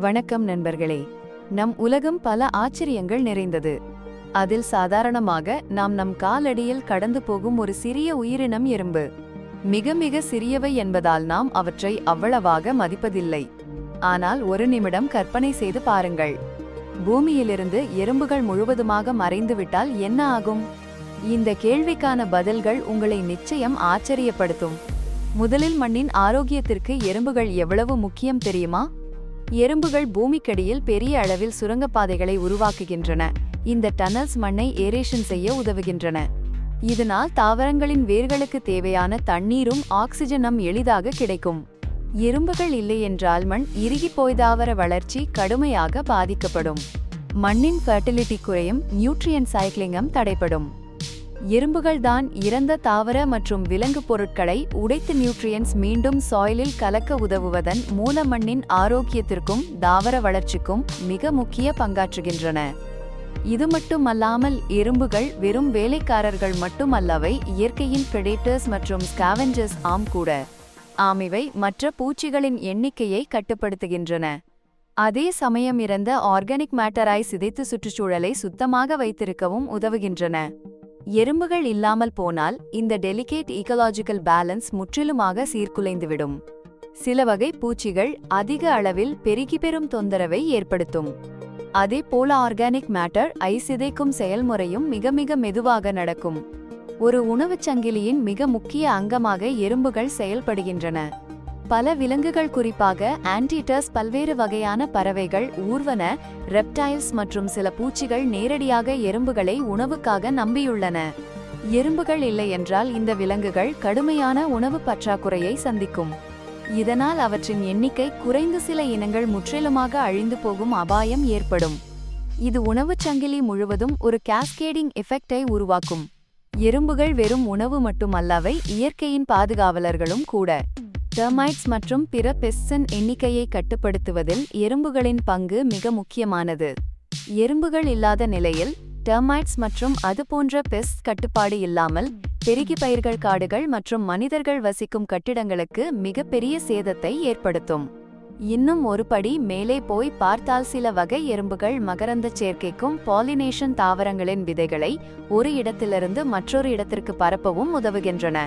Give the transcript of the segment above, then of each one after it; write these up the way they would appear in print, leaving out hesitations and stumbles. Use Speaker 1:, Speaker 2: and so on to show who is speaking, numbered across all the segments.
Speaker 1: வணக்கம் நண்பர்களே. நம் உலகம் பல ஆச்சரியங்கள் நிறைந்தது. அதில் சாதாரணமாக நாம் நம் காலடியில் கடந்து போகும் ஒரு சிறிய உயிரினம் எறும்பு. மிக மிக சிறியவை என்பதால் நாம் அவற்றை அவ்வளவாக மதிப்பதில்லை. ஆனால் ஒரு நிமிடம் கற்பனை செய்து பாருங்கள். பூமியிலிருந்து எறும்புகள் முழுவதுமாக மறைந்துவிட்டால் என்ன ஆகும்? இந்த கேள்விக்கான பதில்கள் உங்களை நிச்சயம் ஆச்சரியப்படுத்தும். முதலில் மண்ணின் ஆரோக்கியத்திற்கு எறும்புகள் எவ்வளவு முக்கியம் தெரியுமா? எறும்புகள் பூமிக்கடியில் பெரிய அளவில் சுரங்கப்பாதைகளை உருவாக்குகின்றன. இந்த டனல்ஸ் மண்ணை ஏரேஷன் செய்ய உதவுகின்றன. இதனால் தாவரங்களின் வேர்களுக்கு தேவையான தண்ணீரும் ஆக்சிஜனும் எளிதாக கிடைக்கும். எறும்புகள் இல்லையென்றால் மண் இறுகிப்போய் தாவர வளர்ச்சி கடுமையாக பாதிக்கப்படும். மண்ணின் ஃபெர்டிலிட்டி குறையும், நியூட்ரியன் சைக்கிளிங்கும் தடைப்படும். எறும்புகள் தான் இறந்த தாவர மற்றும் விலங்கு பொருட்களை உடைத்து நியூட்ரியன்ஸ் மீண்டும் சாயிலில் கலக்க உதவுவதன் மூலம் மண்ணின் ஆரோக்கியத்திற்கும் தாவர வளர்ச்சிக்கும் மிக முக்கிய பங்காற்றுகின்றன. இது மட்டுமல்லாமல் எறும்புகள் வெறும் வேலைக்காரர்கள் மட்டுமல்லவை, இயற்கையின் பிரெடேட்டர்ஸ் மற்றும் ஸ்காவெஞ்சர்ஸ் கூட. இவை மற்ற பூச்சிகளின் எண்ணிக்கையை கட்டுப்படுத்துகின்றன. அதே சமயம் இறந்த ஆர்கானிக் மேட்டரை சிதைத்து சுற்றுச்சூழலை சுத்தமாக வைத்திருக்கவும் உதவுகின்றன. எறும்புகள் இல்லாமல் போனால் இந்த டெலிகேட் ஈகலாஜிக்கல் பேலன்ஸ் முற்றிலுமாக சீர்குலைந்துவிடும். சில வகை பூச்சிகள் அதிக அளவில் பெருகி பெறும் தொந்தரவை ஏற்படுத்தும். அதே போல ஆர்கானிக் மேட்டர் சிதைக்கும் செயல்முறையும் மிக மிக மெதுவாக நடக்கும். ஒரு உணவுச் சங்கிலியின் மிக முக்கிய அங்கமாக எறும்புகள் செயல்படுகின்றன. பல விலங்குகள், குறிப்பாக ஆன்டீட்டர்ஸ், பல்வேறு வகையான பறவைகள், ஊர்வன, ரெப்டைல்ஸ் மற்றும் சில பூச்சிகள் நேரடியாக எறும்புகளை உணவுக்காக நம்பியுள்ளன. எறும்புகள் இல்லை என்றால் இந்த விலங்குகள் கடுமையான உணவு பற்றாக்குறையை சந்திக்கும். இதனால் அவற்றின் எண்ணிக்கை குறைந்து சில இனங்கள் முற்றிலுமாக அழிந்து போகும் அபாயம் ஏற்படும். இது உணவுச் சங்கிலி முழுவதும் ஒரு கேஸ்கேடிங் எஃபெக்டை உருவாக்கும். எறும்புகள் வெறும் உணவு மட்டுமல்லவை, இயற்கையின் பாதுகாவலர்களும் கூட. டெர்மைட்ஸ் மற்றும் பிற பெஸ்ட்ஸின் எண்ணிக்கையை கட்டுப்படுத்துவதில் எறும்புகளின் பங்கு மிக முக்கியமானது. எறும்புகள் இல்லாத நிலையில் டெர்மைட்ஸ் மற்றும் அதுபோன்ற பெஸ்ட் கட்டுப்பாடு இல்லாமல் பெருகி பயிர்கள், காடுகள் மற்றும் மனிதர்கள் வசிக்கும் கட்டிடங்களுக்கு மிகப்பெரிய சேதத்தை ஏற்படுத்தும். இன்னும் ஒரு படி மேலே போய் பார்த்தால் சில வகை எறும்புகள் மகரந்த சேர்க்கைக்கும் பாலினேஷன் தாவரங்களின் விதைகளை ஒரு இடத்திலிருந்து மற்றொரு இடத்திற்கு பரப்பவும் உதவுகின்றன.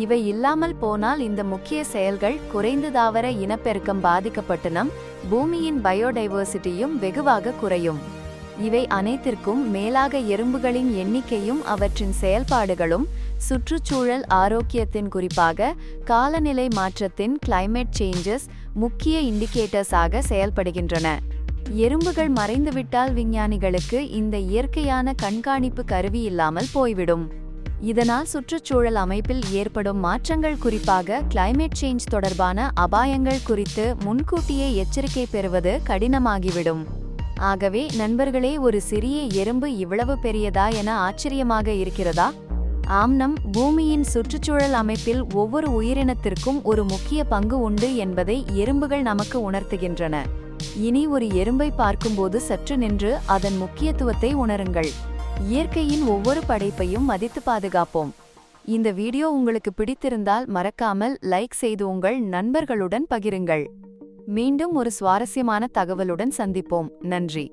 Speaker 1: இவை இல்லாமல் போனால் இந்த முக்கிய செயல்கள் குறைந்து தாவர இனப்பெருக்கம் பாதிக்கப்பட்டனம், பூமியின் பயோடைவர்சிட்டியும் வெகுவாக குறையும். இவை அனைத்திற்கும் மேலாக எறும்புகளின் எண்ணிக்கையும் அவற்றின் செயல்பாடுகளும் சுற்றுச்சூழல் ஆரோக்கியத்தின், குறிப்பாக காலநிலை மாற்றத்தின் கிளைமேட் சேஞ்சஸ் முக்கிய இண்டிகேட்டர்ஸாக செயல்படுகின்றன. எறும்புகள் மறைந்துவிட்டால் விஞ்ஞானிகளுக்கு இந்த இயற்கையான கண்காணிப்பு கருவி இல்லாமல் போய்விடும். இதனால் சுற்றுச்சூழல் அமைப்பில் ஏற்படும் மாற்றங்கள், குறிப்பாக கிளைமேட் சேஞ்ச் தொடர்பான அபாயங்கள் குறித்து முன்கூட்டியே எச்சரிக்கை பெறுவது கடினமாகிவிடும். ஆகவே நண்பர்களே, ஒரு சிறிய எறும்பு இவ்வளவு பெரியதா என ஆச்சரியமாக இருக்கிறதா? நம் பூமியின் சுற்றுச்சூழல் அமைப்பில் ஒவ்வொரு உயிரினத்திற்கும் ஒரு முக்கிய பங்கு உண்டு என்பதை எறும்புகள் நமக்கு உணர்த்துகின்றன. இனி ஒரு எறும்பை பார்க்கும்போது சற்று நின்று அதன் முக்கியத்துவத்தை உணருங்கள். இயற்கையின் ஒவ்வொரு படைப்பையும் மதித்து பாதுகாப்போம். இந்த வீடியோ உங்களுக்கு பிடித்திருந்தால் மறக்காமல் லைக் செய்து உங்கள் நண்பர்களுடன் பகிருங்கள். மீண்டும் ஒரு சுவாரஸ்யமான தகவலுடன் சந்திப்போம். நன்றி.